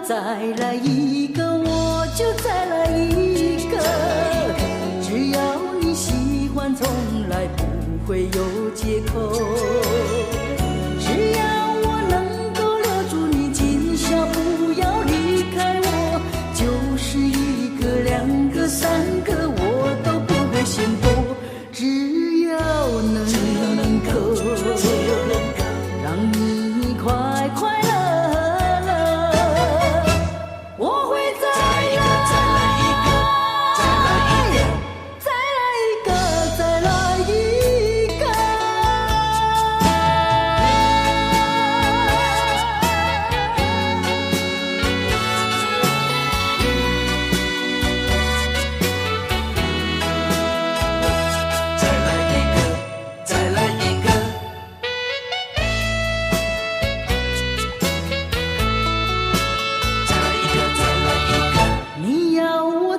再来一个，我就再来一个。只要你喜欢，从来不会有借口。只要我能够留住你，今宵不要离开我，就是一个、两个、三个，我都不会嫌多。只要能够让你快快乐。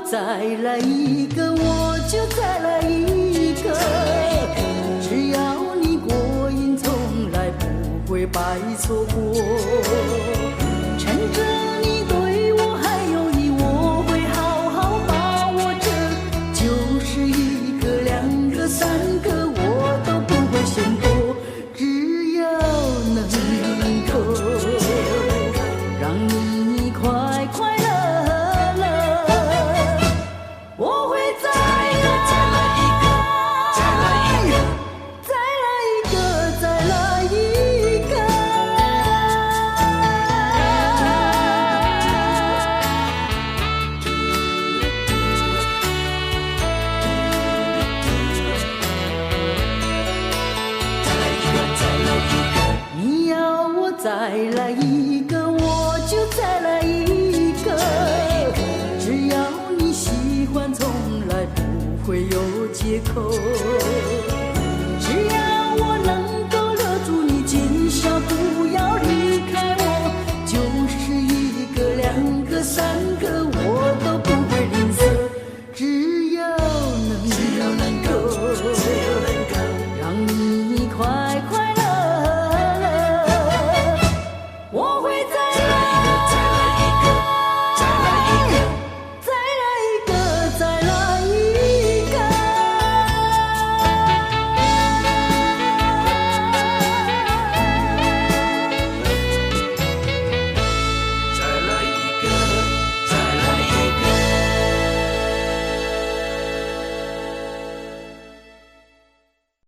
再来一个，我就再来一个。只要你过瘾，从来不会白错过。趁着你对我还有意，我会好好把握着。就是一个、两个、三个，我都不会嫌多。只要能够让你快快乐。再来一